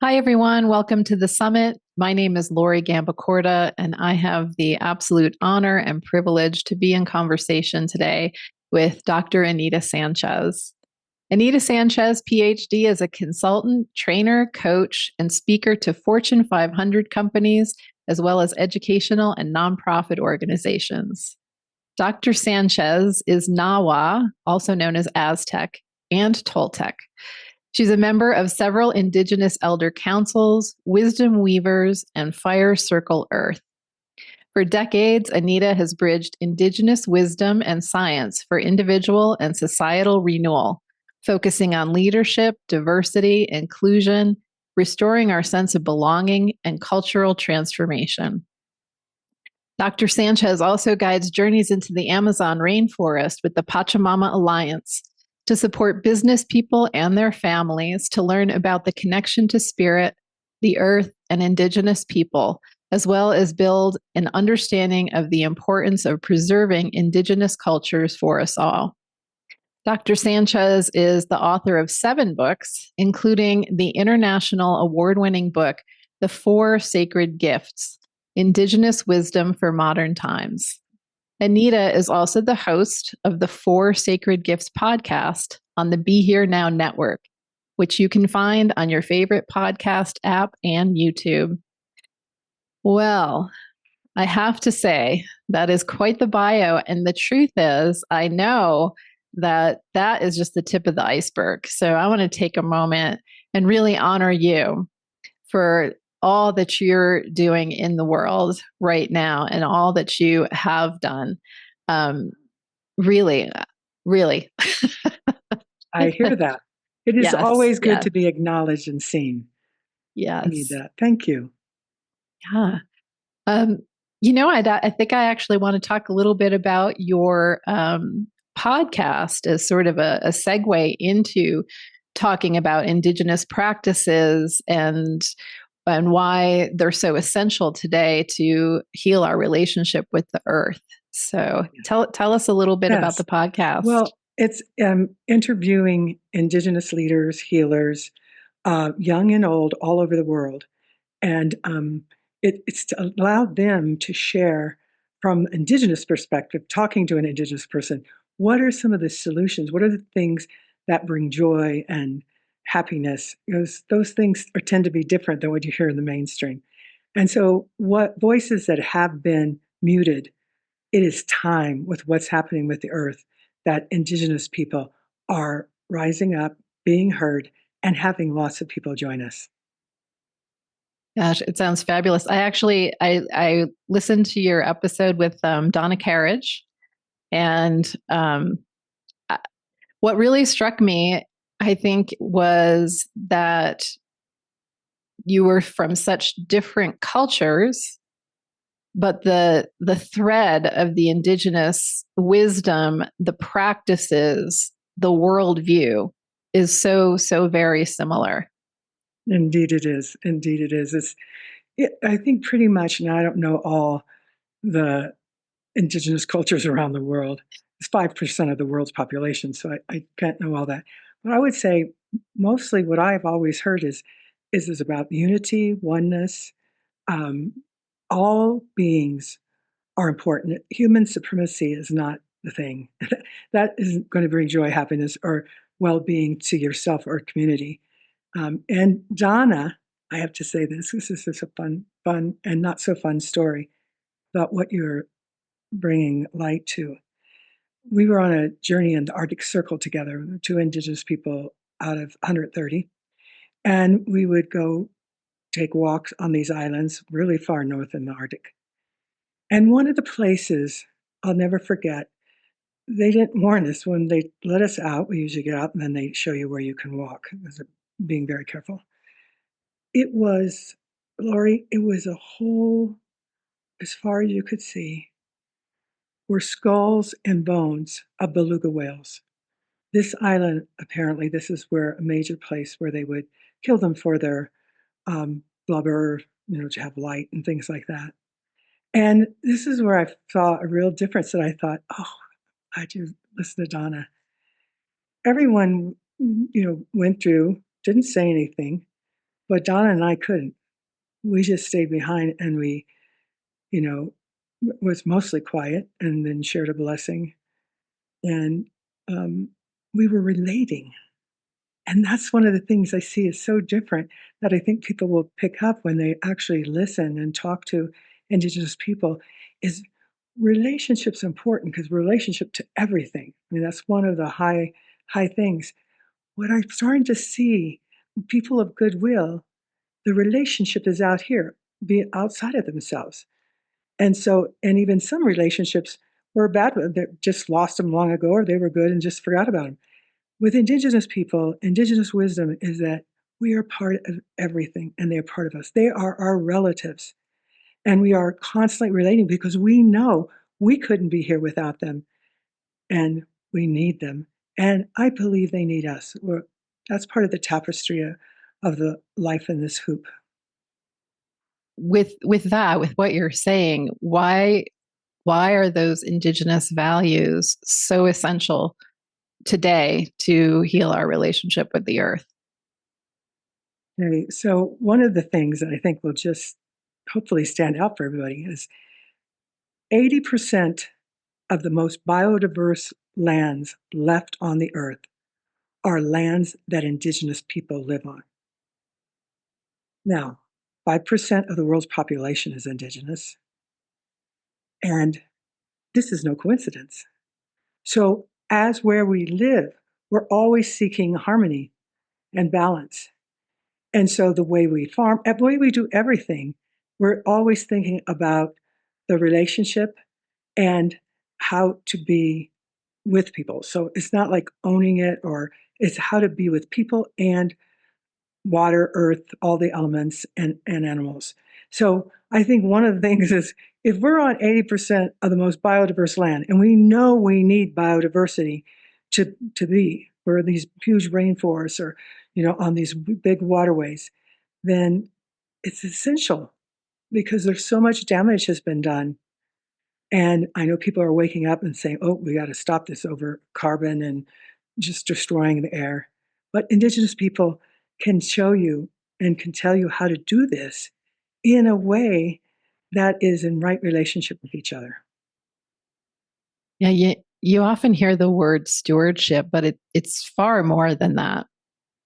Hi, everyone. Welcome to the summit. My name is Lori Gambacorta, and I have the absolute honor and privilege to be in conversation today with Dr. Anita Sanchez. Anita Sanchez, PhD, is a consultant, trainer, coach, and speaker to Fortune 500 companies, as well as educational and nonprofit organizations. Dr. Sanchez is Nawa, also known as Aztec, and Toltec. She's a member of several Indigenous elder councils, wisdom weavers, and Fire Circle Earth. For decades, Anita has bridged Indigenous wisdom and science for individual and societal renewal, focusing on leadership, diversity, inclusion, restoring our sense of belonging, and cultural transformation. Dr. Sanchez also guides journeys into the Amazon rainforest with the Pachamama Alliance to support business people and their families to learn about the connection to spirit, the earth, and Indigenous people, as well as build an understanding of the importance of preserving Indigenous cultures for us all. Dr. Sanchez is the author of 7 books, including the international award-winning book, The 4 Sacred Gifts: Indigenous Wisdom for Modern Times. Anita is also the host of the 4 Sacred Gifts podcast on the Be Here Now network, which you can find on your favorite podcast app and YouTube. Well, I have to say, that is quite the bio. And the truth is, I know that that is just the tip of the iceberg. So I want to take a moment and really honor you for all that you're doing in the world right now and all that you have done. Really, really. I hear that. It is Yes, always good yes, to be acknowledged and seen. I need yes. that. Thank you. Yeah. Um, I think I actually want to talk a little bit about your podcast as sort of a segue into talking about Indigenous practices and why they're so essential today to heal our relationship with the earth. So tell us a little bit about Yes. the podcast. Well, it's interviewing Indigenous leaders, healers, young and old, all over the world. And it's to allow them to share from Indigenous perspective, talking to an Indigenous person, what are some of the solutions? What are the things that bring joy and happiness? Those things tend to be different than what you hear in the mainstream. And so, what voices that have been muted, it is time with what's happening with the earth that Indigenous people are rising up, being heard, and having lots of people join us. Gosh, it sounds fabulous. I listened to your episode with Donna Carriage, and what really struck me, I think, was that you were from such different cultures, but the thread of the Indigenous wisdom, the practices, the worldview is so very similar. Indeed, it is. Indeed, it is. I think pretty much, and I don't know all the Indigenous cultures around the world. It's 5% of the world's population, so I can't know all that. But I would say mostly what I've always heard is about unity, oneness. Um, all beings are important. Human supremacy is not the thing. That isn't going to bring joy, happiness, or well-being to yourself or community. And Donna, I have to say this is just a fun and not so fun story about what you're bringing light to. We were on a journey in the Arctic Circle together, 2 Indigenous people out of 130. And we would go take walks on these islands really far north in the Arctic. And one of the places I'll never forget, they didn't warn us when they let us out. We usually get out and then they show you where you can walk, as being very careful. It was, Lori, it was a whole, as far as you could see, were skulls and bones of beluga whales. This island, apparently, this is where a major place where they would kill them for their blubber, to have light and things like that. And this is where I saw a real difference that I thought, oh, I do listen to Donna. Everyone, went through, didn't say anything. But Donna and I couldn't. We just stayed behind and we, you know, was mostly quiet and then shared a blessing. And um, we were relating. And that's one of the things I see is so different that I think people will pick up when they actually listen and talk to Indigenous people is relationships important because relationship to everything. I mean, that's one of the high things. What I'm starting to see, people of goodwill, the relationship is out here, be it outside of themselves. And so, and even some relationships were bad, they just lost them long ago, or they were good and just forgot about them. With Indigenous people, Indigenous wisdom is that we are part of everything and they're part of us. They are our relatives. And we are constantly relating because we know we couldn't be here without them and we need them. And I believe they need us. That's part of the tapestry of the life in this hoop. With what you're saying, why are those indigenous values so essential today to heal our relationship with the earth? Okay, so one of the things that I think will just hopefully stand out for everybody is 80% of the most biodiverse lands left on the earth are lands that Indigenous people live on. Now, 5% of the world's population is Indigenous, and this is no coincidence. So, as where we live, we're always seeking harmony and balance. And so, the way we farm, the way we do everything, we're always thinking about the relationship and how to be with people. So, it's not like owning it, or it's how to be with people and water, earth, all the elements, and animals. So I think one of the things is if we're on 80% of the most biodiverse land, and we know we need biodiversity to be, where these huge rainforests or, on these big waterways, then it's essential because there's so much damage has been done. And I know people are waking up and saying, oh, we got to stop this over carbon and just destroying the air. But Indigenous people can show you and can tell you how to do this in a way that is in right relationship with each other. Yeah, you often hear the word stewardship, but it's far more than that.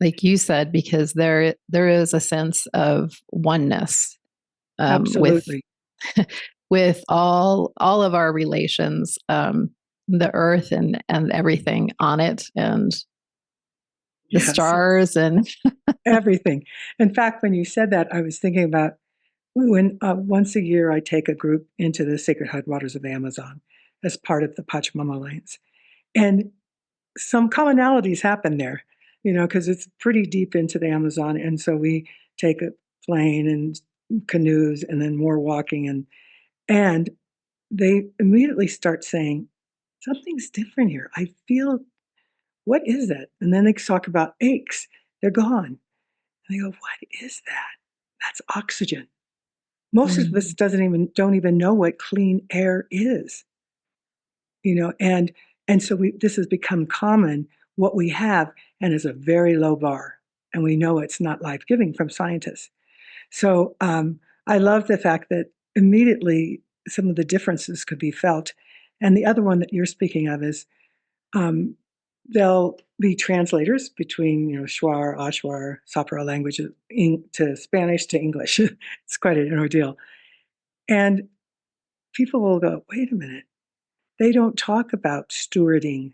Like you said, because there is a sense of oneness with Absolutely. with all of our relations, the earth and everything on it, and the Yes, stars and everything. In fact, when you said that, I was thinking about when once a year I take a group into the sacred headwaters of the Amazon as part of the Pachamama Lanes. And some commonalities happen there, because it's pretty deep into the Amazon. And so we take a plane and canoes and then more walking and they immediately start saying, something's different here. I feel, what is that? And then they talk about aches. They're gone. And they go, what is that? That's oxygen. Most of us mm. don't even know what clean air is, and so this has become common. What we have and is a very low bar, and we know it's not life-giving from scientists. So I love the fact that immediately some of the differences could be felt. And the other one that you're speaking of is um, there'll be translators between Shuar, Ashwar, Sapara languages to Spanish to English. It's quite an ordeal. And people will go, wait a minute, they don't talk about stewarding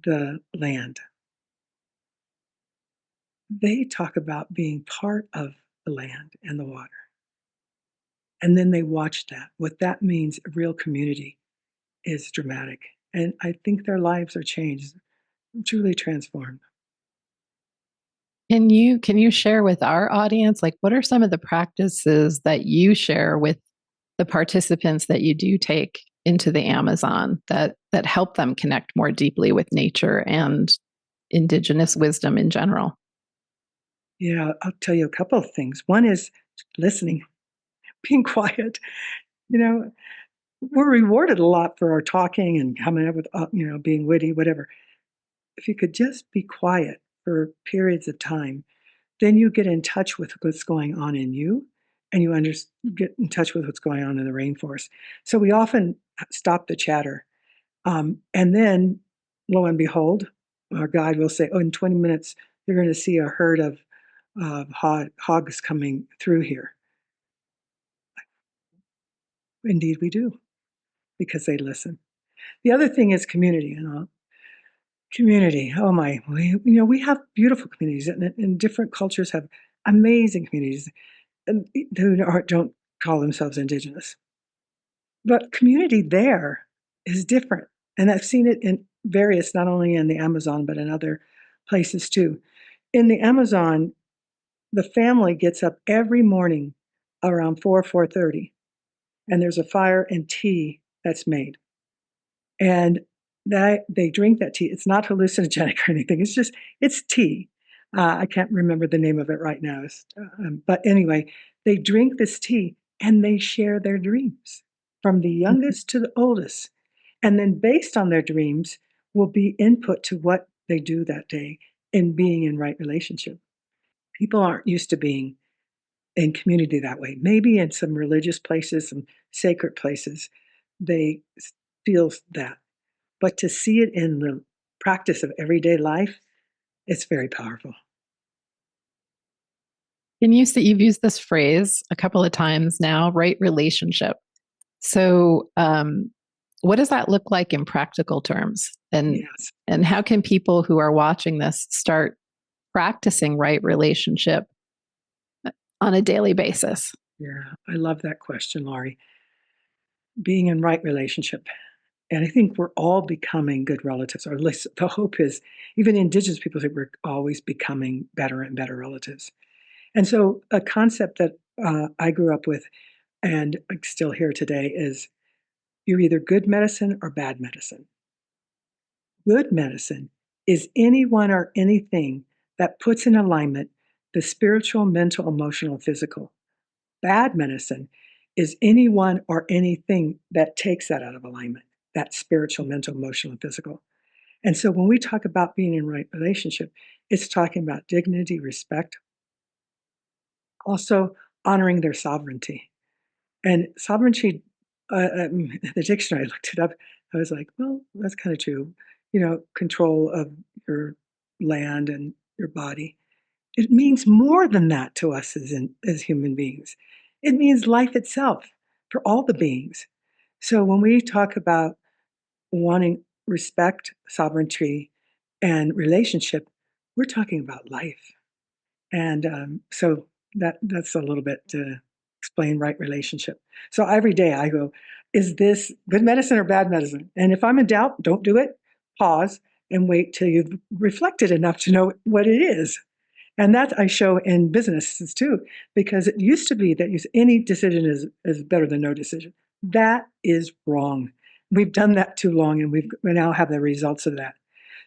the land. They talk about being part of the land and the water. And then they watch that. What that means, a real community, is dramatic. And I think their lives are changed, truly transformed. Can you share with our audience, like, what are some of the practices that you share with the participants that you do take into the Amazon that help them connect more deeply with nature and indigenous wisdom in general? Yeah, I'll tell you a couple of things. One is listening, being quiet. You know, we're rewarded a lot for our talking and coming up with, being witty, whatever. If you could just be quiet for periods of time, then you get in touch with what's going on in you, and you get in touch with what's going on in the rainforest. So we often stop the chatter. And then, lo and behold, our guide will say, "Oh, in 20 minutes, you're going to see a herd of hogs coming through here." Indeed, we do, because they listen. The other thing is community, community. Oh my, we have beautiful communities, and different cultures have amazing communities, and who don't call themselves indigenous. But community there is different. And I've seen it in various, not only in the Amazon, but in other places too. In the Amazon, the family gets up every morning around 4:30, and there's a fire and tea that's made. And that they drink that tea. It's not hallucinogenic or anything. It's tea. I can't remember the name of it right now. But anyway, they drink this tea and they share their dreams from the youngest to the oldest. And then based on their dreams will be input to what they do that day in being in right relationship. People aren't used to being in community that way. Maybe in some religious places, some sacred places, they feel that. But to see it in the practice of everyday life, it's very powerful. You've used this phrase a couple of times now, right relationship. So, what does that look like in practical terms? Yes. And how can people who are watching this start practicing right relationship on a daily basis? Yeah, I love that question, Laurie. Being in right relationship. And I think we're all becoming good relatives, or at least the hope is, even Indigenous people say we're always becoming better and better relatives. And so, a concept that I grew up with and I still hear today is you're either good medicine or bad medicine. Good medicine is anyone or anything that puts in alignment the spiritual, mental, emotional, physical. Bad medicine is anyone or anything that takes that out of alignment, that spiritual, mental, emotional, and physical. And so when we talk about being in right relationship, it's talking about dignity, respect, also honoring their sovereignty. And sovereignty, the dictionary, I looked it up. I was like, well, that's kind of true. Control of your land and your body. It means more than that to us as human beings. It means life itself for all the beings. So when we talk about wanting respect, sovereignty, and relationship, we're talking about life. And so that's a little bit to explain right relationship. So every day I go, is this good medicine or bad medicine? And if I'm in doubt, don't do it. Pause and wait till you've reflected enough to know what it is. And that I show in businesses too, because it used to be that any decision is better than no decision. That is wrong. We've done that too long, and we now have the results of that.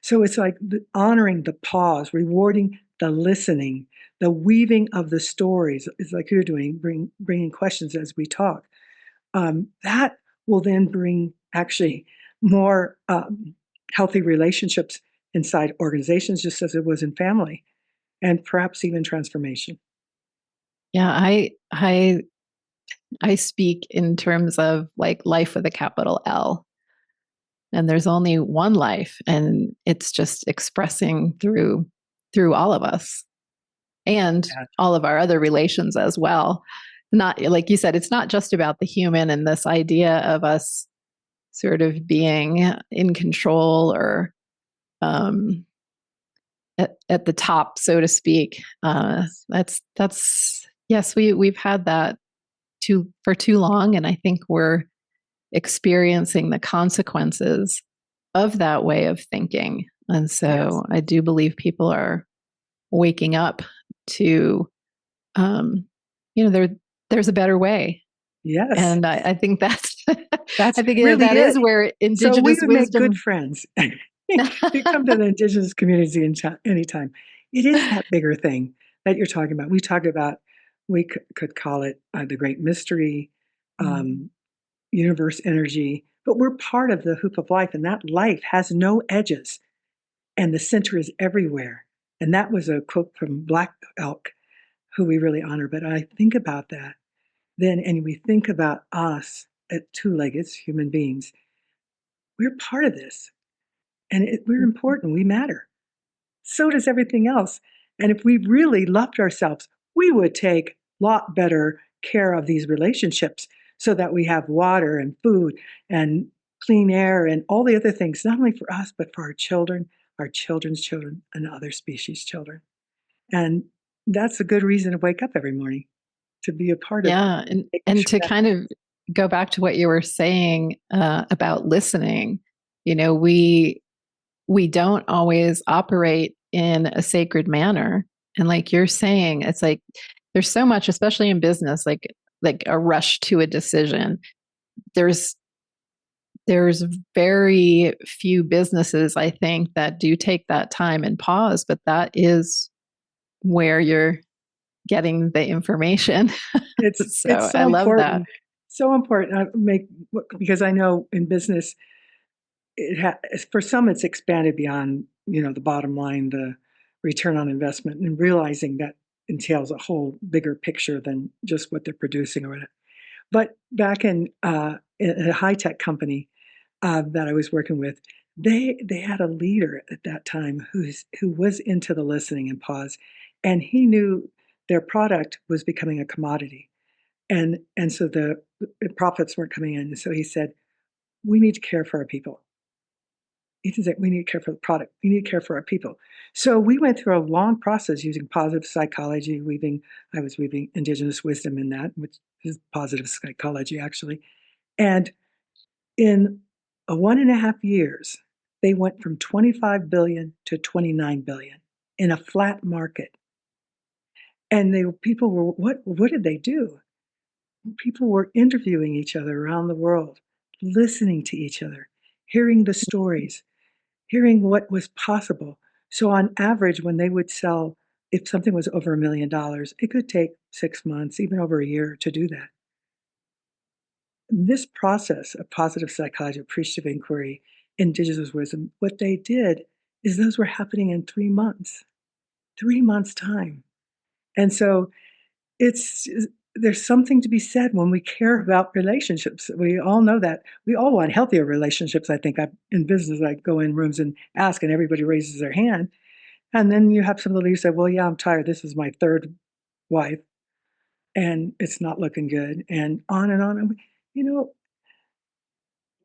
So it's like honoring the pause, rewarding the listening, the weaving of the stories. It's like you're doing, bringing questions as we talk. That will then bring actually more healthy relationships inside organizations, just as it was in family, and perhaps even transformation. Yeah, I speak in terms of like life with a capital L. And there's only one life, and it's just expressing through all of us and Yeah. all of our other relations as well. Not like you said, it's not just about the human and this idea of us sort of being in control or um, at the top, so to speak. That's yes, we've had that for too long, and I think we're experiencing the consequences of that way of thinking. And Yes. so I do believe people are waking up to, um, there's a better way. Yes. And I think that's, That's I think really that it. is where So we indigenous would make good wisdom. friends. You come to the indigenous community anytime. It is that bigger thing that you're talking about. We could call it the great mystery, um, universe energy, but we're part of the hoop of life, and that life has no edges, and the center is everywhere. And that was a quote from Black Elk, who we really honor. But I think about that then, and we think about us at two-legged human beings. We're part of this, and we're important. We matter. So does everything else. And if we really loved ourselves, we would take a lot better care of these relationships so that we have water and food and clean air and all the other things, not only for us, but for our children, our children's children, and other species' children. And that's a good reason to wake up every morning, to be a part of Yeah, making and sure to that. kind of go back to what you were saying about listening, you know, we don't always operate in a sacred manner, and like you're saying, it's like there's so much, especially in business, like a rush to a decision. There's there's very few businesses, I think, that do take that time and pause, but that is where you're getting the information. It's So I so love that. important, so important. Because I know in business, for some it's expanded beyond the bottom line, the return on investment, and realizing that entails a whole bigger picture than just what they're producing or whatever. But back in a high tech company that I was working with, they had a leader at that time who was into the listening and pause, and he knew their product was becoming a commodity, and so the profits weren't coming in. And so he said, "We need to care for our people." He said, "We need to care for the product. We need to care for our people." So we went through a long process using positive psychology, weaving. I was weaving indigenous wisdom in that, which is positive psychology actually, and in 1.5 years, they went from 25 billion to 29 billion in a flat market. And people were, what did they do? People were interviewing each other around the world, listening to each other, hearing the stories, hearing what was possible. So on average, when they would sell, if something was over $1 million, it could take 6 months, even over a year to do that. This process of positive psychology, appreciative inquiry, indigenous wisdom, what they did is those were happening in 3 months, 3 months time. And so it's there's something to be said when we care about relationships. We all know that. We all want healthier relationships. I think in business, I go in rooms and ask, and everybody raises their hand. And then you have some of the leaders say, "Well, yeah, I'm tired. This is my third wife, and it's not looking good," and on and on. And you know,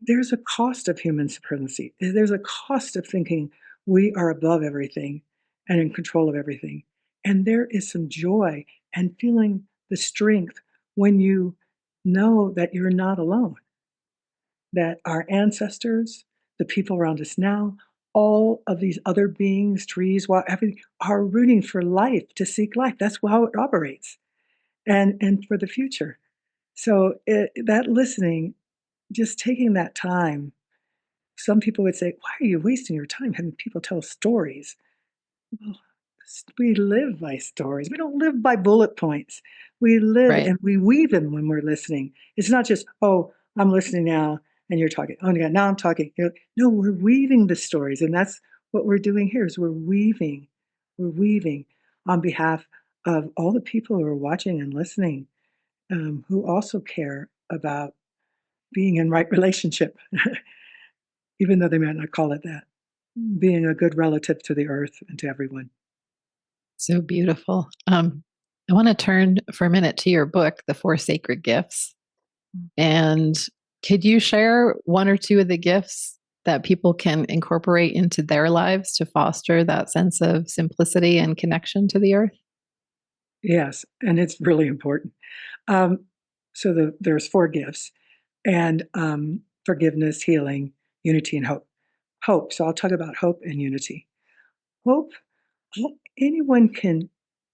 there's a cost of human supremacy. There's a cost of thinking we are above everything and in control of everything. And there is some joy and feeling the strength when you know that you're not alone, that our ancestors, the people around us now, all of these other beings, trees, everything, are rooting for life, to seek life. That's how it operates, and for the future. So that listening, just taking that time. Some people would say, "Why are you wasting your time having people tell stories?" Well, we live by stories. We don't live by bullet points. We live Right. and we weave them when we're listening. It's not just, "Oh, I'm listening now and you're talking. Oh, yeah, now I'm talking." No, we're weaving the stories. And that's what we're doing here is we're weaving. We're weaving on behalf of all the people who are watching and listening, who also care about being in right relationship. Even though they might not call it that, being a good relative to the earth and to everyone. So beautiful. I want to turn for a minute to your book, The Four Sacred Gifts. And could you share one or two of the gifts that people can incorporate into their lives to foster that sense of simplicity and connection to the earth? Yes, and it's really important. Um, so there's four gifts, and forgiveness, healing, unity, and hope. Hope. So I'll talk about hope and unity. Hope. Anyone can.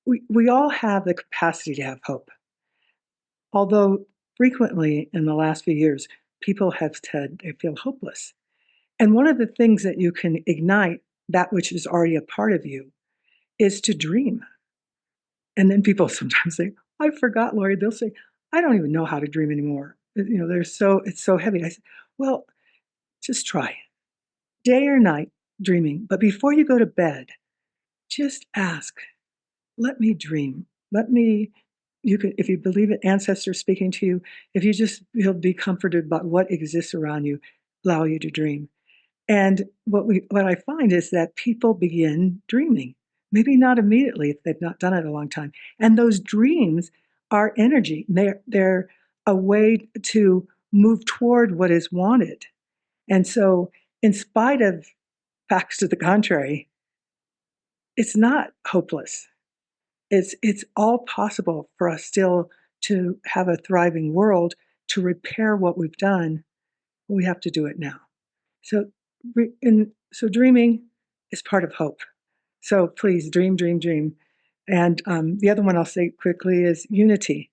We all have the capacity to have hope. Although frequently in the last few years, people have said they feel hopeless. And one of the things that you can ignite that which is already a part of you is to dream. And then people sometimes say, "I forgot, Lori." They'll say, "I don't even know how to dream anymore." It's so heavy. I said, "Well, just try day or night dreaming. But before you go to bed, just ask, let me dream. Let me, you can, if you believe it, ancestors speaking to you, if you just you'll be comforted by what exists around you, allow you to dream. And what I find is that people begin dreaming, maybe not immediately if they've not done it a long time. And those dreams are energy. They're a way to move toward what is wanted. And so, in spite of facts to the contrary, it's not hopeless. It's all possible for us still to have a thriving world, to repair what we've done. We have to do it now. So, so dreaming is part of hope. So please dream, dream, dream. And the other one I'll say quickly is unity.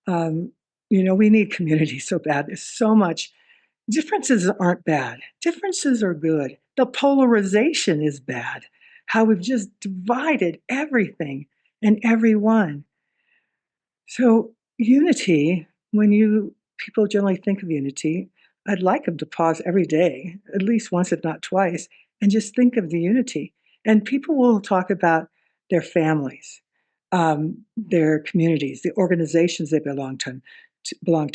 Um, we need community so bad. There's so much. Differences aren't bad. Differences are good. The polarization is bad. How we've just divided everything and everyone. So unity, when people generally think of unity, I'd like them to pause every day, at least once, if not twice, and just think of the unity. And people will talk about their families, their communities, the organizations they belong to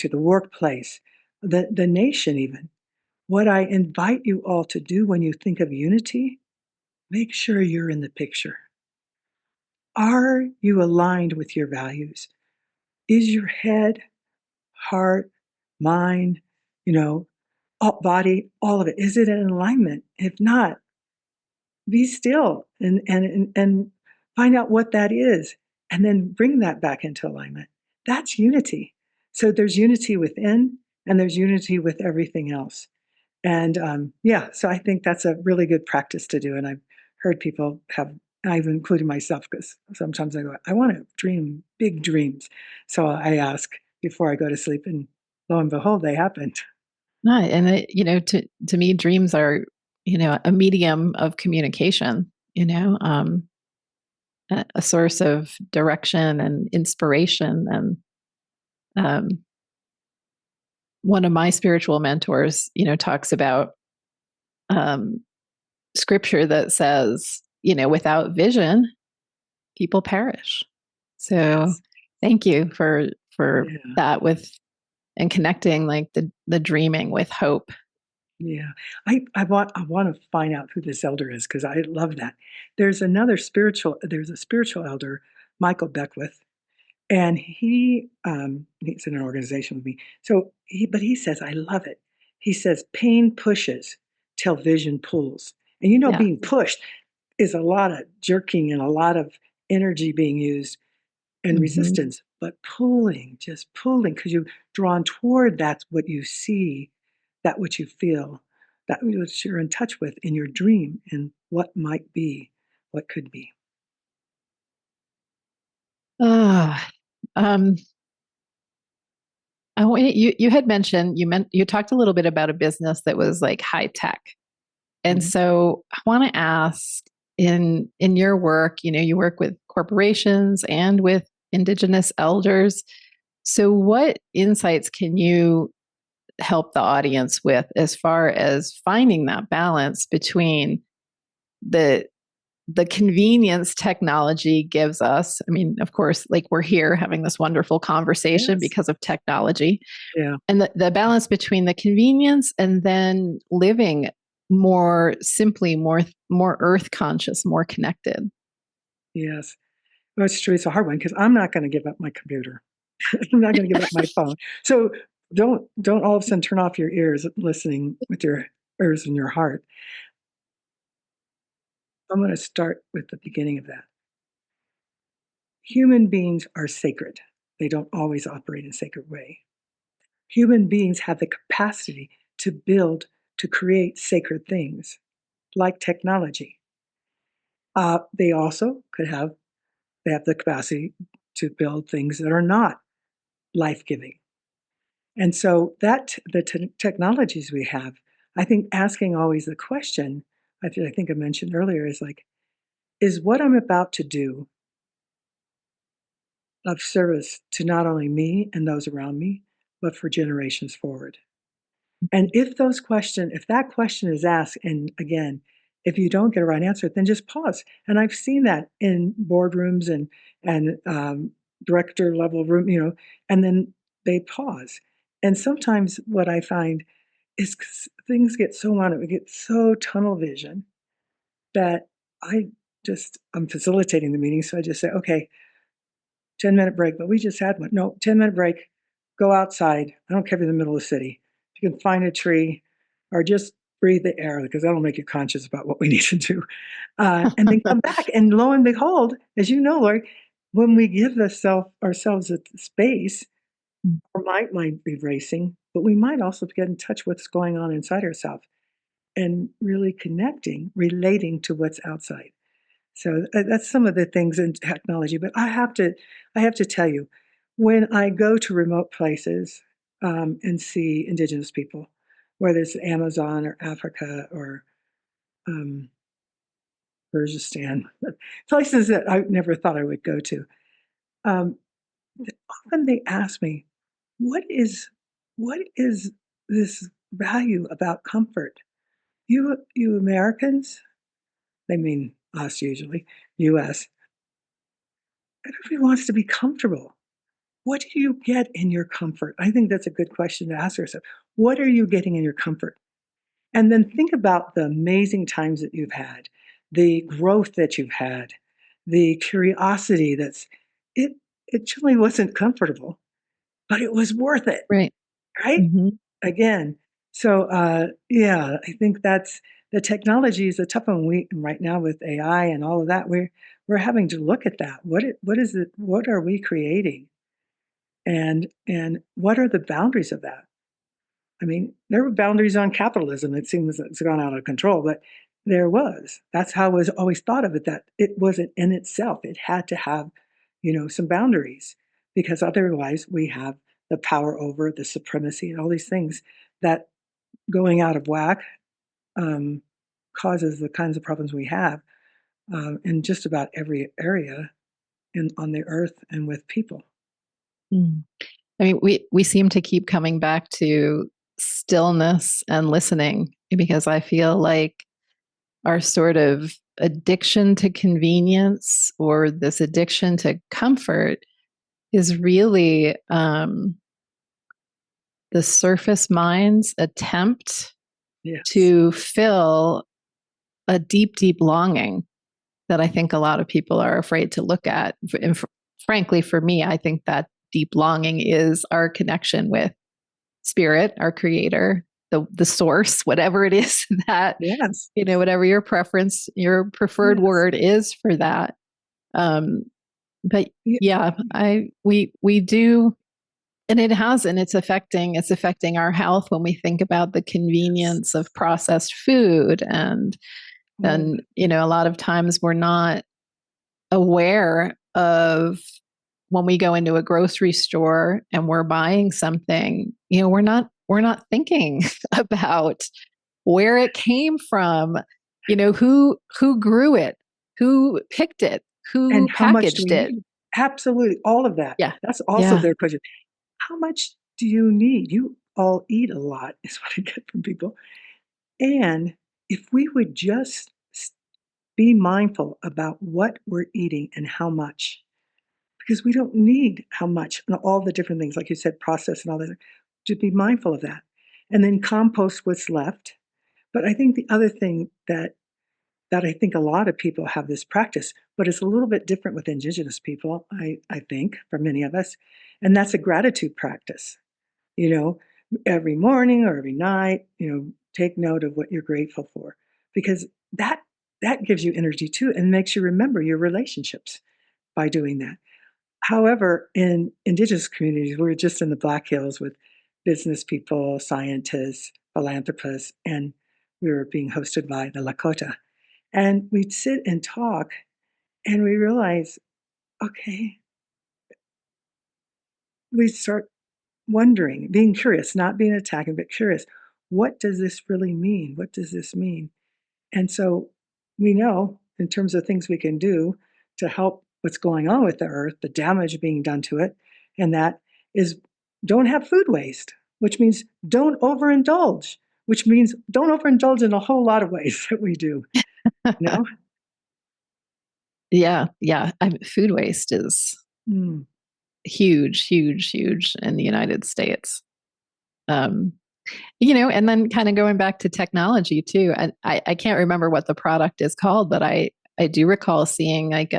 the workplace, the nation even. What I invite you all to do when you think of unity, make sure you're in the picture. Are you aligned with your values? Is your head, heart, mind, you know, body, all of it, is it in alignment? If not, be still and find out what that is, and then bring that back into alignment. That's unity. So there's unity within, and there's unity with everything else. And yeah, so I think that's a really good practice to do. And I've heard people have, I've included myself, because sometimes I go, I want to dream big dreams. So I ask before I go to sleep, and lo and behold, they happened. Right. And to me, dreams are, a medium of communication, a source of direction and inspiration. And one of my spiritual mentors, talks about um, scripture that says, without vision, people perish. So Yes. thank you for Yeah. that, with and connecting like the dreaming with hope. Yeah. I want to find out who this elder is, because I love that. There's a spiritual elder, Michael Beckwith, and he's in an organization with me. So but he says, I love it. He says, pain pushes till vision pulls. And Yeah. being pushed is a lot of jerking and a lot of energy being used and Mm-hmm. resistance, but pulling, just pulling, because you're drawn toward that's what you see, that what you feel, that what you're in touch with in your dream, and what might be, what could be. Ah, um, you had mentioned you talked a little bit about a business that was like high tech, and Mhm. so I want to ask, in your work, you work with corporations and with Indigenous elders. So, what insights can you help the audience with as far as finding that balance between the the convenience technology gives us? I mean, of course, like we're here having this wonderful conversation Yes. because of technology, Yeah. and the balance between the convenience and then living more simply, more earth conscious, more connected. Yes. Well, it's true. It's a hard one, because I'm not going to give up my computer. I'm not going to give up my phone. So don't all of a sudden turn off your ears listening with your ears and your heart. I'm going to start with the beginning of that. Human beings are sacred. They don't always operate in a sacred way. Human beings have the capacity to build, to create sacred things, like technology. They also they have the capacity to build things that are not life giving. And so technologies we have, I think asking always the question, I think I mentioned earlier, is like, is what I'm about to do of service to not only me and those around me, but for generations forward? And if that question is asked, and again, If you don't get a right answer, then just pause. And I've seen that in boardrooms and director level room, and then they pause. And sometimes what I find is things get so on it, we get so tunnel vision that I'm facilitating the meeting. So I just say, okay, 10-minute break, but we just had one. No, 10-minute break, go outside. I don't care if you're in the middle of the city. If you can find a tree or just breathe the air because that'll make you conscious about what we need to do. And then come back. And lo and behold, as you know, Lori, when we give ourselves a space, our mind might be racing, but we might also get in touch with what's going on inside ourselves and really connecting, relating to what's outside. So that's some of the things in technology. But I have to tell you, when I go to remote places and see indigenous people, whether it's Amazon or Africa or um, Kyrgyzstan, places that I never thought I would go to, um, often they ask me, "What is this value about comfort? You Americans, they mean us usually, U.S. Everybody wants to be comfortable. What do you get in your comfort?" I think that's a good question to ask yourself. What are you getting in your comfort? And then think about the amazing times that you've had, the growth that you've had, the curiosity it it truly wasn't comfortable, but it was worth it, Right. right? Hmm. Again. So yeah, I think that's the technology is a tough one. We right now with AI and all of that, we're having to look at that. What is it? What are we creating? And what are the boundaries of that? I mean, there were boundaries on capitalism. It seems that it's gone out of control, but there was. That's how it was always thought of it, that it wasn't in itself. It had to have, some boundaries because otherwise we have the power over the supremacy and all these things that going out of whack um, causes the kinds of problems we have in just about every area on the earth and with people. Mm. I mean, we seem to keep coming back to stillness and listening because I feel like our sort of addiction to convenience or this addiction to comfort is really the surface mind's attempt Yes. to fill a deep, deep longing that I think a lot of people are afraid to look at. And frankly, for me, I think that deep longing is our connection with spirit, our creator, the source, whatever it is that, Yes. whatever your preference, your preferred Yes. word is for that. Um, but Ye- yeah, we do, and it's affecting our health when we think about the Yes. convenience of processed food Oh, a lot of times we're not aware of when we go into a grocery store and we're buying something, we're not thinking about where it came from, who grew it, who picked it, and who how much do packaged we it. need? Absolutely, all of that. Yeah. That's also Yeah. their question. How much do you need? You all eat a lot, is what I get from people. And if we would just be mindful about what we're eating and how much, because we don't need how much and all the different things, like you said, process and all that, to be mindful of that. And then compost what's left. But I think the other thing that I think a lot of people have this practice, but it's a little bit different with Indigenous people, I think, for many of us. And that's a gratitude practice. You know, every morning or every night, take note of what you're grateful for. Because that gives you energy too and makes you remember your relationships by doing that. However, in Indigenous communities, we're just in the Black Hills with business people, scientists, philanthropists, and we were being hosted by the Lakota. And we'd sit and talk, and we realize, okay, we start wondering, being curious, not being attacking, but curious. What does this really mean? What does this mean? And so we know in terms of things we can do to help what's going on with the earth, the damage being done to it, and that is don't have food waste, which means don't overindulge, which means don't overindulge in a whole lot of ways that we do. No? Yeah, yeah. Food waste is Mm, huge, huge, huge in the United States. Um, and then kind of going back to technology too. I can't remember what the product is called, but I do recall seeing like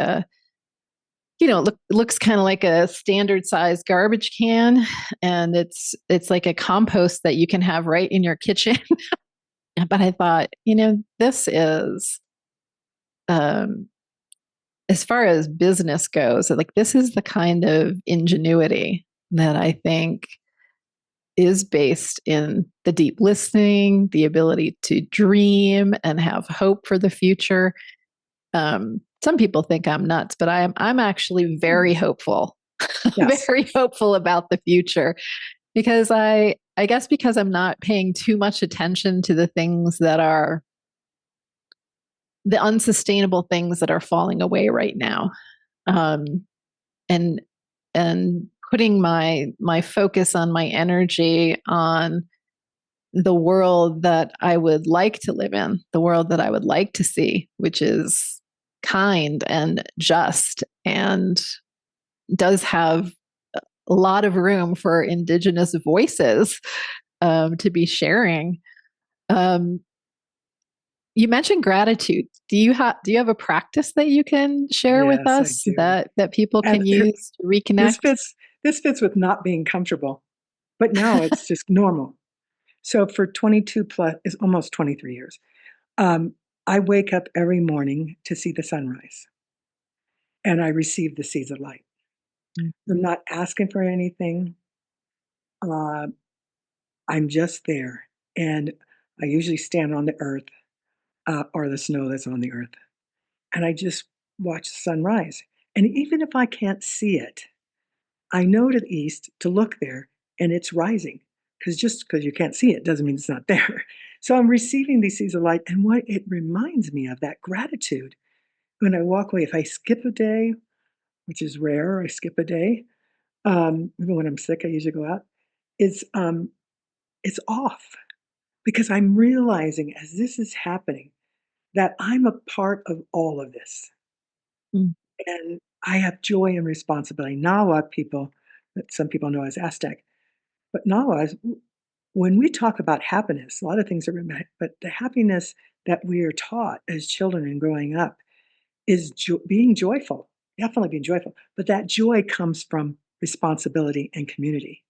looks kind of like a standard size garbage can, and it's like a compost that you can have right in your kitchen. But I thought, this is um, as far as business goes, like this is the kind of ingenuity that I think is based in the deep listening, the ability to dream and have hope for the future. Some people think I'm nuts, but I'm actually very hopeful, yes. very hopeful about the future because I guess because I'm not paying too much attention to the things that are the unsustainable things that are falling away right now. Um, and and putting my focus on my energy on the world that I would like to live in, the world that I would like to see, which is kind and just and does have a lot of room for Indigenous voices to be sharing. Um, you mentioned gratitude. Do you have a practice that you can share with Yes, I us do. that people And can use to this reconnect? fits this fits with not being comfortable, but now it's just normal. So for 22 plus, it's almost 23 years, um, I wake up every morning to see the sunrise, and I receive the seeds of light. I'm not asking for anything. Uh, I'm just there, and I usually stand on the earth or the snow that's on the earth, and I just watch the sun rise. And even if I can't see it, I know to the east to look there, and it's rising. Because just because you can't see it doesn't mean it's not there. So I'm receiving these seeds of light, and what it reminds me of that gratitude when I walk away. If I skip a day, which is rare, I skip a day. Even when I'm sick, I usually go out. It's it's off because I'm realizing as this is happening that I'm a part of all of this. Mm. And I have joy and responsibility. Nawa people, that some people know as Aztec, but Nawa is when we talk about happiness, a lot of things are, but the happiness that we are taught as children and growing up is being joyful, definitely being joyful. But that joy comes from responsibility and community.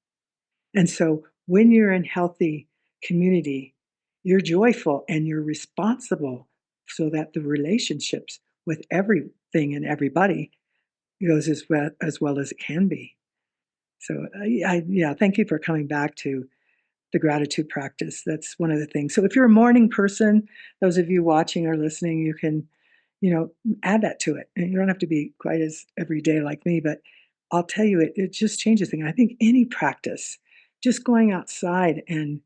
And so when you're in healthy community, you're joyful and you're responsible so that the relationships with everything and everybody goes as well as it can be. So, yeah, thank you for coming back to the gratitude practice. That's one of the things. So, if you're a morning person, those of you watching or listening, you can, add that to it. And you don't have to be quite as everyday like me, but I'll tell you, it just changes things. I think any practice, just going outside and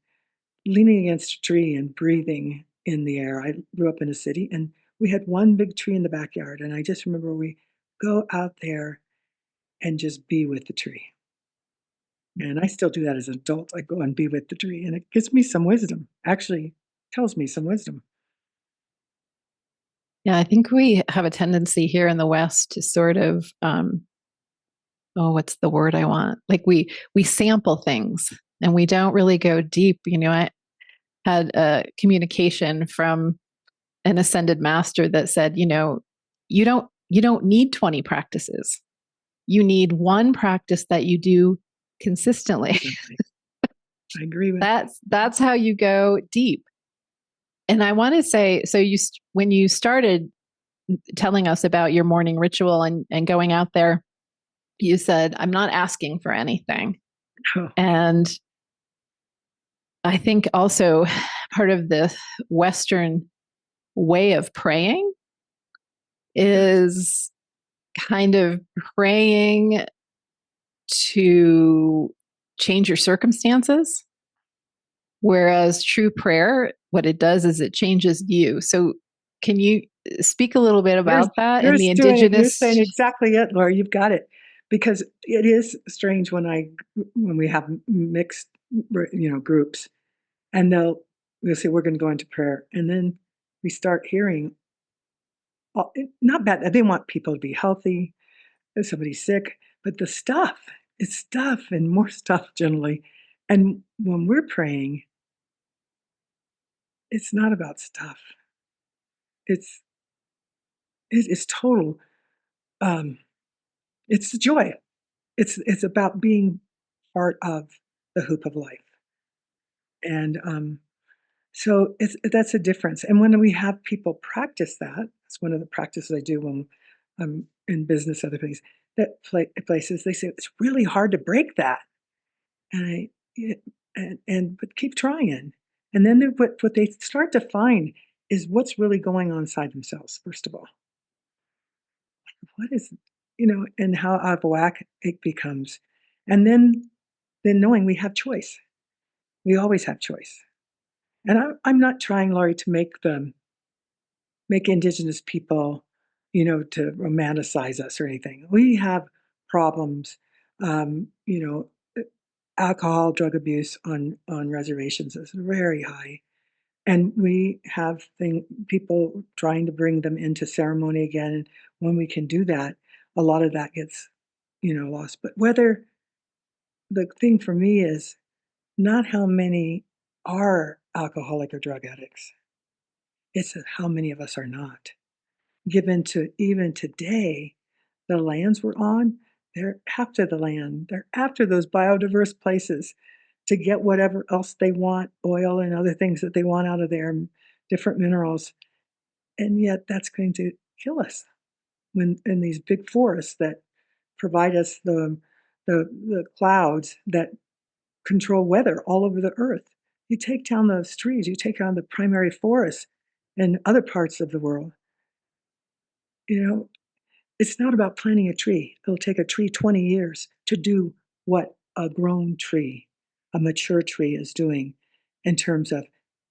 leaning against a tree and breathing in the air. I grew up in a city and we had one big tree in the backyard. And I just remember we go out there and just be with the tree. And I still do that as an adult. I go and be with the tree, and it gives me some wisdom. Actually, tells me some wisdom. Yeah, I think we have a tendency here in the West to sort of oh, what's the word I want? Like we sample things and we don't really go deep. I had a communication from an ascended master that said, you don't need 20 practices. You need one practice that you do consistently. Exactly. I agree with. That's how you go deep. And I want to say, so when you started telling us about your morning ritual and going out there, you said, I'm not asking for anything. Oh, And I think also part of the Western way of praying yes. is kind of praying to change your circumstances. Whereas true prayer, what it does is it changes you. So, can you speak a little bit You're about that you're and the doing it. You're indigenous? saying exactly it, Laura. You've got it. Because it is strange when we have mixed, groups, and we'll say we're going to go into prayer, and then we start hearing. not bad. They want people to be healthy, if somebody's sick, but the stuff, it's stuff and more stuff generally. And when we're praying, it's not about stuff. It's it is total. Um, it's the joy. It's about being part of the hoop of life, and so that's a difference. And when we have people practice that, that's one of the practices I do when I'm in business, other places. Places they say it's really hard to break that, and I it, and but keep trying. And then what they start to find is what's really going on inside themselves. First of all, what is and how out of whack it becomes, and then knowing we have choice. We always have choice. And I'm not trying, Laurie, to make Indigenous people, to romanticize us or anything. We have problems, um, you know, alcohol, drug abuse on reservations is very high, and we have people trying to bring them into ceremony again. And when we can do that, a lot of that gets, lost. But whether the thing for me is not how many are alcoholic or drug addicts. It's how many of us are not. Given to even today, the lands we're on, they're after the land. They're after those biodiverse places to get whatever else they want, oil and other things that they want out of there, different minerals. And yet that's going to kill us when in these big forests that provide us the clouds that control weather all over the earth. You take down those trees, you take down the primary forests in other parts of the world, you know, it's not about planting a tree. It'll take a tree 20 years to do what a grown tree, a mature tree is doing in terms of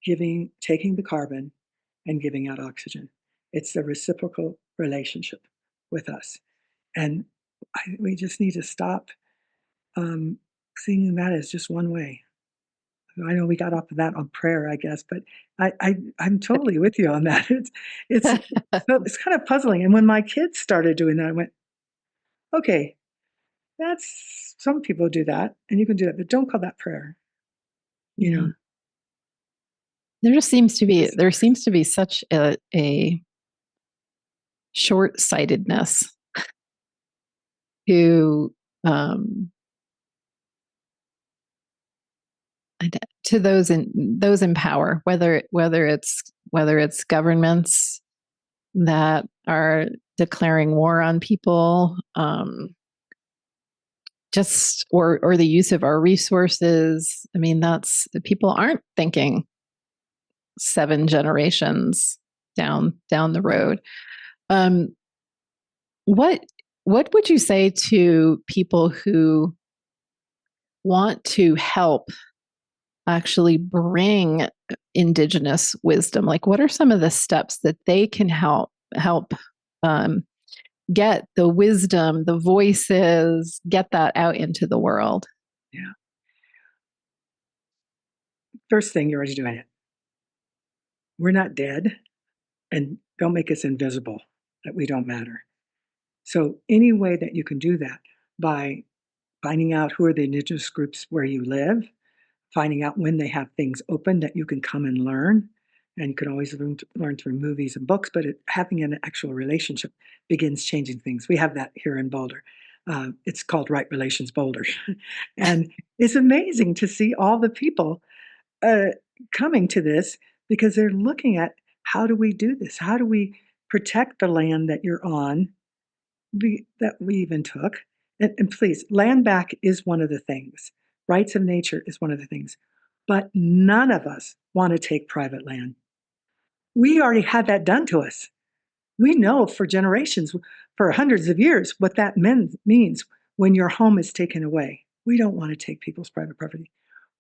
taking the carbon and giving out oxygen. It's the reciprocal relationship with us. And we just need to stop seeing that as just one way. I know we got off of that on prayer, I guess, but I'm totally with you on that. It's it's kind of puzzling. And when my kids started doing that, I went, okay, that's some people do that, and you can do that, but don't call that prayer. You Yeah. know, There just seems to be this is there prayer. seems to be such a short-sightedness to um, to those in power, whether it's governments that are declaring war on people, just or the use of our resources. I mean, that's people aren't thinking 7 generations down the road. Um, what what would you say to people who want to help actually bring indigenous wisdom? Like, what are some of the steps that they can help um, get the wisdom, the voices, get that out into the world? Yeah. First thing, you're already doing it. We're not dead, and don't make us invisible, that we don't matter. So any way that you can do that by finding out who are the indigenous groups where you live, finding out when they have things open that you can come and learn. And you can always learn through movies and books, but having an actual relationship begins changing things. We have that here in Boulder. It's called Right Relations Boulder. And it's amazing to see all the people uh, coming to this because they're looking at how do we do this? How do we protect the land that you're on that we even took? And please, land back is one of the things. Rights of nature is one of the things. But none of us want to take private land. We already had that done to us. We know for generations, for hundreds of years, what that means when your home is taken away. We don't want to take people's private property.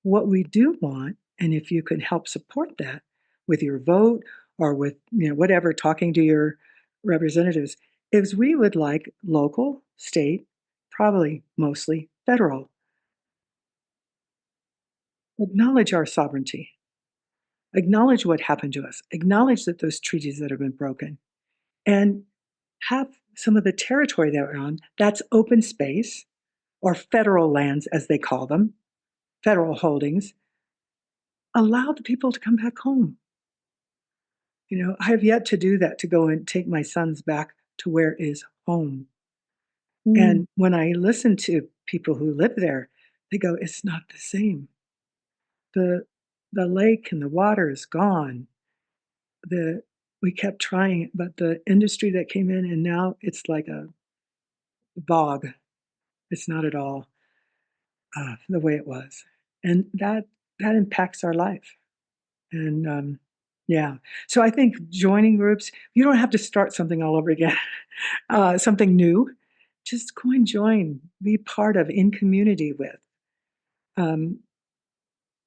What we do want, and if you can help support that with your vote or with whatever, talking to your representatives, is we would like local, state, probably mostly federal, acknowledge our sovereignty, acknowledge what happened to us, acknowledge that those treaties that have been broken, and have some of the territory they're on, that's open space or federal lands, as they call them, federal holdings, allow the people to come back home. I have yet to do that, to go and take my sons back to where is home. Mm. And when I listen to people who live there, they go, it's not the same. The the lake and the water is gone. The We kept trying, but the industry that came in, and now it's like a bog. It's not at all the way it was, and that impacts our life. And yeah, so I think joining groups, you don't have to start something all over again, something new. Just go and join, be part of, in community with. Um,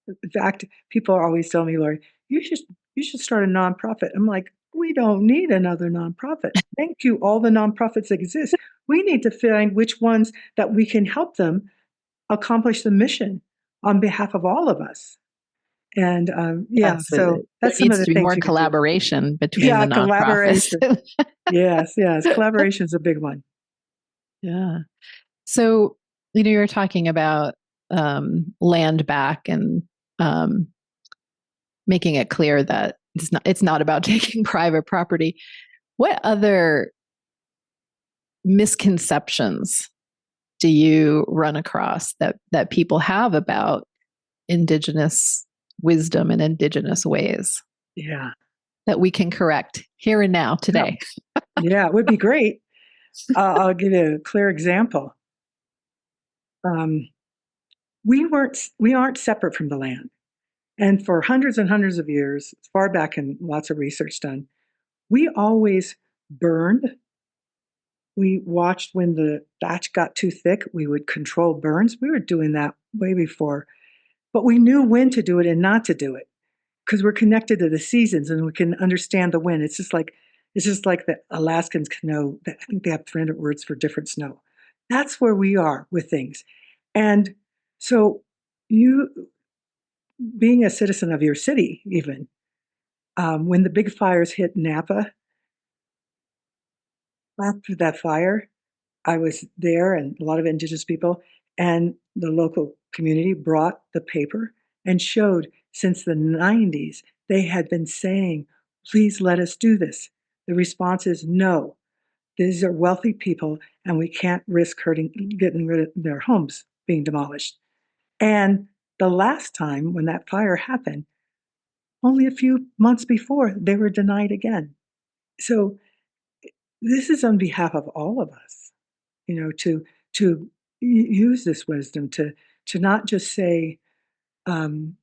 in fact, people are always telling me, Lori, you should start a nonprofit. I'm like, we don't need another nonprofit. Thank you, all the nonprofits that exist. We need to find which ones that we can help them accomplish the mission on behalf of all of us. And yeah, Yes, so there that's some of needs the to be things more you can do. collaboration between the Yeah, nonprofits. collaboration. Yes, yes, collaboration is a big one. Yeah. So, you're talking about land back and um, making it clear that it's not about taking private property. What other misconceptions do you run across that people have about indigenous wisdom and indigenous ways Yeah, that we can correct here and now yeah, today? yeah, it would be great. I'll give you a clear example. Um, we aren't separate from the land, and for hundreds and hundreds of years, far back, and lots of research done, we always burned. We watched when the thatch got too thick, we would control burns. We were doing that way before, but we knew when to do it and not to do it, because we're connected to the seasons and we can understand the wind. It's just like the Alaskans can know that. I think they have 300 words for different snow. That's where we are with things. And so, you, being a citizen of your city, even when the big fires hit Napa, after that fire, I was there, and a lot of indigenous people and the local community brought the paper and showed, since the 90s, they had been saying, please let us do this. The response is no. These are wealthy people, and we can't risk getting rid of their homes being demolished. And the last time when that fire happened, only a few months before, they were denied again. So this is on behalf of all of us, to use this wisdom to not just say, um,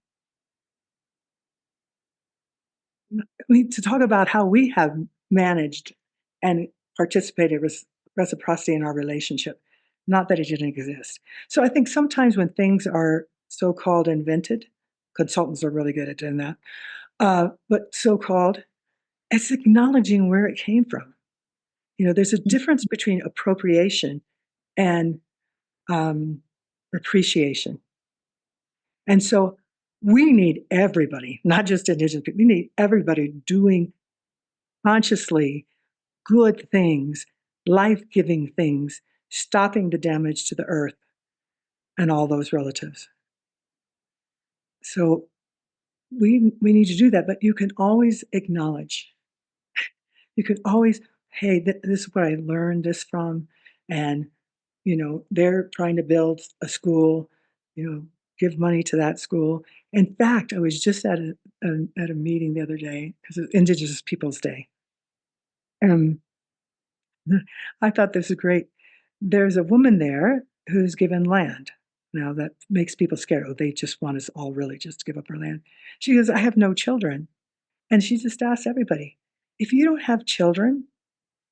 to talk about how we have managed and participated with reciprocity in our relationship, not that it didn't exist. So I think sometimes when things are so-called invented, consultants are really good at doing that, but so-called, it's acknowledging where it came from. There's a difference between appropriation and um, appreciation. And so we need everybody, not just indigenous people, we need everybody doing consciously good things, life-giving things, stopping the damage to the earth and all those relatives. So we need to do that, but you can always acknowledge. You can always, hey, this is where I learned this from, and they're trying to build a school, give money to that school. In fact, I was just at a meeting the other day, because it's Indigenous Peoples Day. And I thought this was great. There's a woman there who's given land. Now that makes people scared. Oh, they just want us all really just to give up our land. She goes, I have no children. And she just asked everybody, if you don't have children,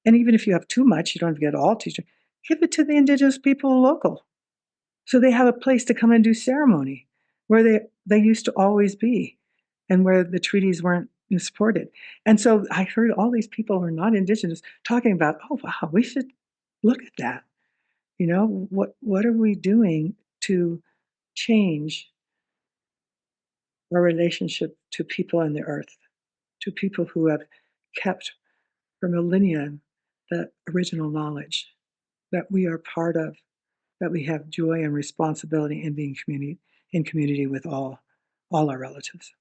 and even if you have too much, you don't have to get all teachers, give it to the indigenous people local. So they have a place to come and do ceremony where they used to always be, and where the treaties weren't supported. And so I heard all these people who are not indigenous talking about, oh wow, we should look at that. What are we doing to change our relationship to people on the earth, to people who have kept for millennia the original knowledge that we are part of, that we have joy and responsibility in being in community with all our relatives.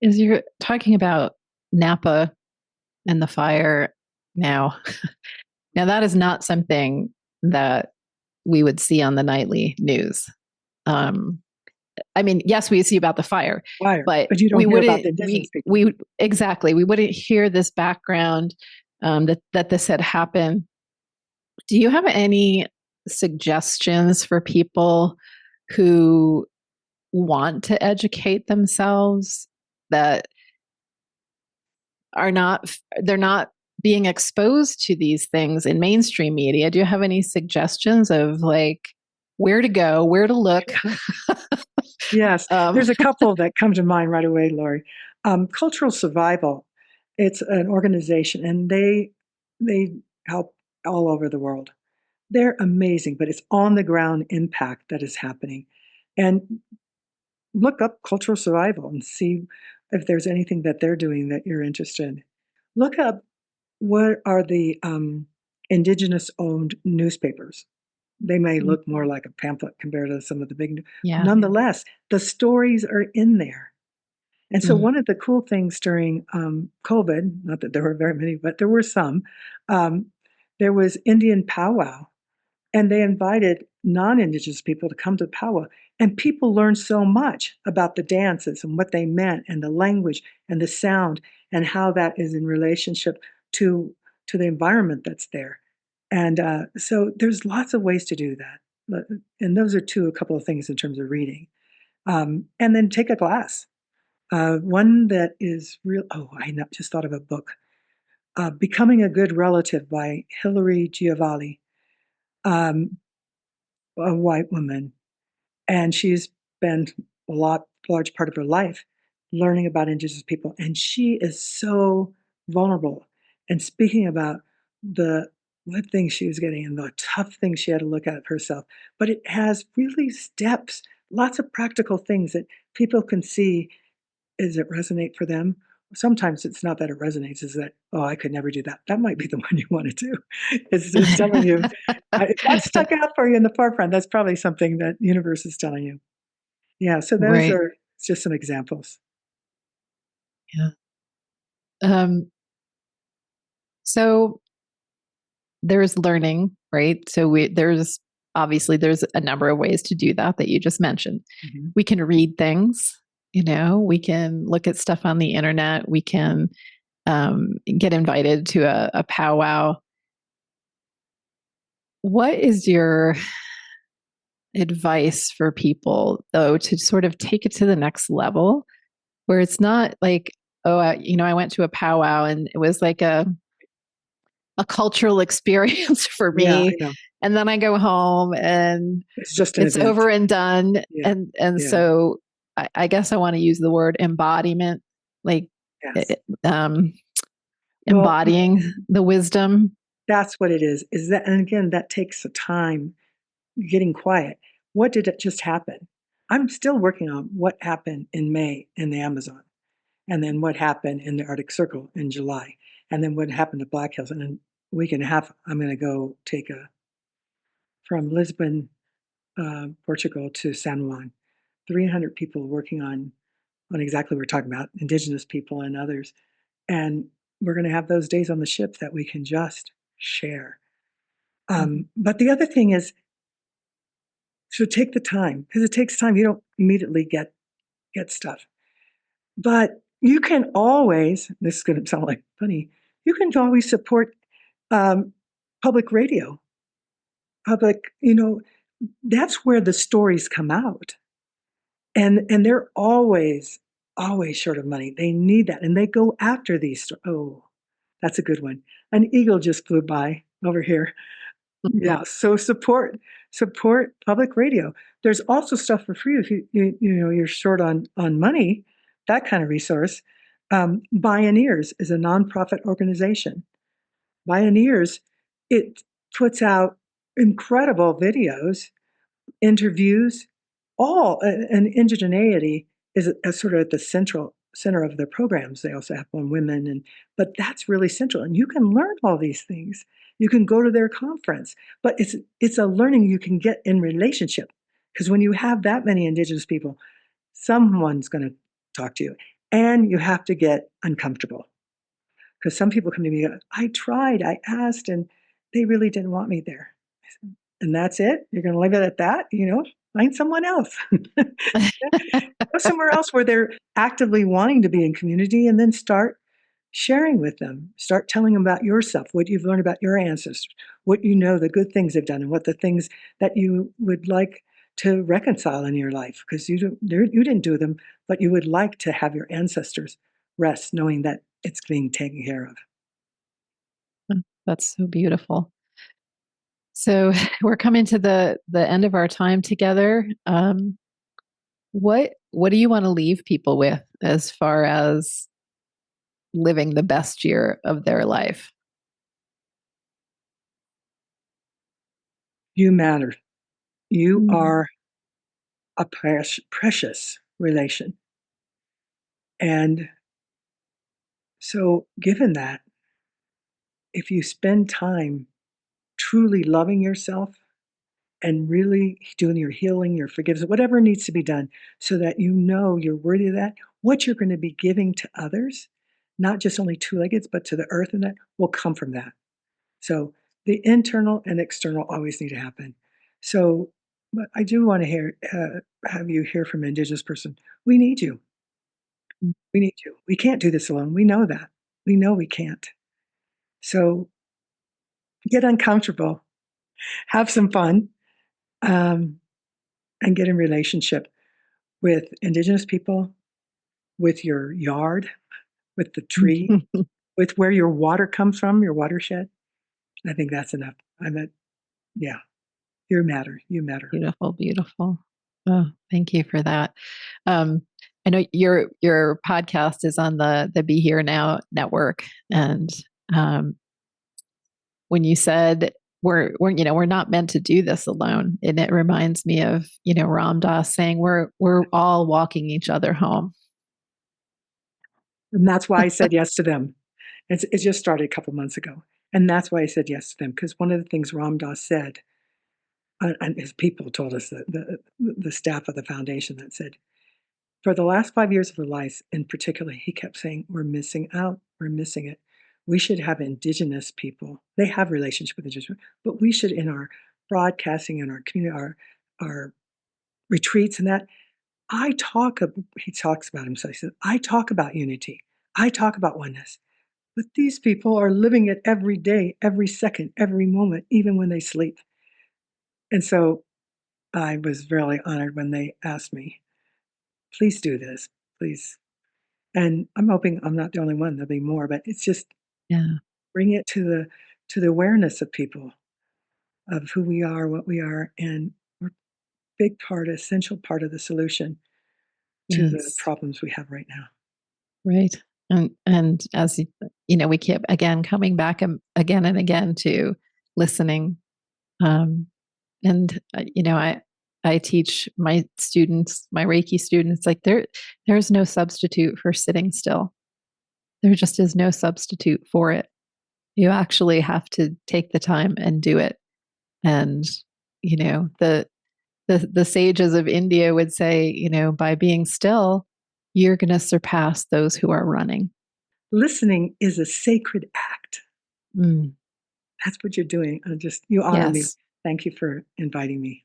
Is you're talking about Napa and the fire now. Now that is not something that we would see on the nightly news. Um, I mean, yes, we see about the fire, Fire, but but you we don't hear about wouldn't. the indigenous people. We exactly. We wouldn't hear this background that this had happened. Do you have any suggestions for people who want to educate themselves that are not they're not being exposed to these things in mainstream media? Do you have any suggestions of like where to go, where to look? Yes, um, there's a couple that come to mind right away, Lori. Cultural Survival, it's an organization, and they help all over the world. They're amazing, but it's on the ground impact that is happening. And look up Cultural Survival and see if there's anything that they're doing that you're interested in. Look up what are the indigenous owned newspapers. They may look more like a pamphlet compared to some of the big, yeah. nonetheless, the stories are in there. And so, Mm. one of the cool things during COVID, not that there were very many, but there were some, um, there was Indian powwow, and they invited non-Indigenous people to come to the powwow. And people learned so much about the dances and what they meant, and the language and the sound, and how that is in relationship to the environment that's there. And so, there's lots of ways to do that. And those are a couple of things in terms of reading. And then take a class. One that is real. Oh, just thought of a book. Becoming a Good Relative by Hilary Giovanni, a white woman. And she's been large part of her life learning about Indigenous people. And she is so vulnerable and speaking about the what things she was getting and the tough things she had to look at herself. But it has really steps, lots of practical things that people can see. Does it resonate for them? Sometimes it's not that it resonates, is that, oh, I could never do that. That might be the one you want to do. It's telling you, if that stuck out for you in the forefront, that's probably something that universe is telling you. Yeah, so those Right. are just some examples. Yeah. Um, so there's learning, right? So there's obviously there's a number of ways to do that you just mentioned. Mhm. We can read things, we can look at stuff on the internet, we can get invited to a powwow. What is your advice for people though to sort of take it to the next level where it's not like, oh, I went to a powwow and it was like a cultural experience for Yeah, I me, know. and then I go home and It's just an it's event. over and done. Yeah, And yeah, so I guess I want to use the word embodiment, like yes. Well, embodying the wisdom. that's what it is that, and again, that takes a time getting quiet. What did it just happen? I'm still working on what happened in May in the Amazon, and then what happened in the Arctic Circle in July, and then what happened at Black Hills. And in a week and a half, I'm going to go take from Lisbon, Portugal to San Juan. 300 people working on exactly what we're talking about, Indigenous people and others. And we're going to have those days on the ship that we can just share. But the other thing is, so take the time, because it takes time. You don't immediately get stuff. But you can always, this is going to sound like funny, you can always support um, public radio. That's where the stories come out. And they're always short of money. They need that, and they go after these. Oh, that's a good one. An eagle just flew by over here. Yeah, so support public radio. There's also stuff for free if you're short on money. That kind of resource. Bioneers is a nonprofit organization. Bioneers, it puts out incredible videos, interviews, all and indigeneity is sort of at the central center of their programs. They also have on women, but that's really central. And you can learn all these things. You can go to their conference, but it's a learning you can get in relationship. Because when you have that many Indigenous people, someone's going to talk to you, and you have to get uncomfortable. Because some people come to me, I tried, I asked, and they really didn't want me there. And that's it? You're going to leave it at that? Find someone else. Go somewhere else where they're actively wanting to be in community, and then start sharing with them. Start telling them about yourself, what you've learned about your ancestors, what you know, the good things they've done, and what the things that you would like to reconcile in your life. Because you didn't do them, but you would like to have your ancestors rest knowing that it's being taken care of. That's so beautiful. So we're coming to the end of our time together. What do you want to leave people with as far as living the best year of their life? You matter. You Mm. are a precious relation. And so, given that, if you spend time truly loving yourself and really doing your healing, your forgiveness, whatever needs to be done, so that you know you're worthy of that, what you're going to be giving to others, not just only two-leggeds, but to the earth, and that will come from that. So the internal and external always need to happen. So, but I do want to have you hear from an Indigenous person. We need you. We need you. We can't do this alone. We know that. We know we can't. So get uncomfortable, have some fun, um, and get in relationship with Indigenous people, with your yard, with the tree, with where your water comes from, your watershed. I think that's enough. Yeah, you matter. You matter. Beautiful, beautiful. Oh, thank you for that. I know your podcast is on the Be Here Now network, and um, when you said we're not meant to do this alone, and it reminds me of Ram Dass saying we're all walking each other home. And that's why I said yes to them. It just started a couple months ago. And that's why I said yes to them, because one of the things Ram Dass said, and his people told us, that the staff of the foundation, that said, for the last 5 years of their lives in particular, he kept saying, we're missing out, we're missing it. We should have Indigenous people. They have relationship with Indigenous, but we should, in our broadcasting, in our community, our retreats and that, he talks about himself, he says, I talk about unity. I talk about oneness. But these people are living it every day, every second, every moment, even when they sleep. And so I was really honored when they asked me, please do this, please. And I'm hoping I'm not the only one, there'll be more, but it's just Yeah. bring it to the awareness of people, of who we are, what we are, and we're a big part, essential part of the solution to the Yes. problems we have right now. Right. And as we keep again coming back again and again to listening. And I teach my students, my Reiki students, like there's no substitute for sitting still. There just is no substitute for it. You actually have to take the time and do it. And the sages of India would say, by being still, you're going to surpass those who are running. Listening is a sacred act. Mm, That's what you're doing. You honor me. yes. Thank you for inviting me.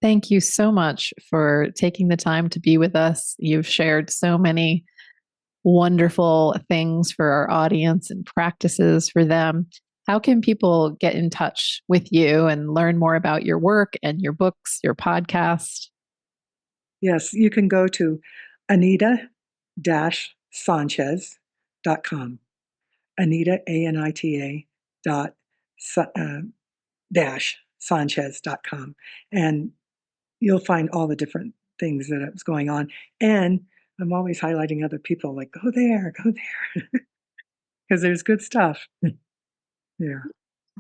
Thank you so much for taking the time to be with us. You've shared so many wonderful things for our audience and practices for them. How can people get in touch with you and learn more about your work and your books, your podcast? Yes, you can go to Anita-Sanchez.com. Anita, ANITA dot dash Sanchez.com. And you'll find all the different things that is going on. And I'm always highlighting other people, like, go there, because there's good stuff. Yeah.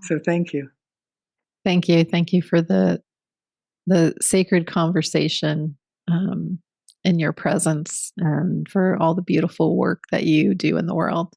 So thank you. Thank you. Thank you for the sacred conversation. in your presence and for all the beautiful work that you do in the world.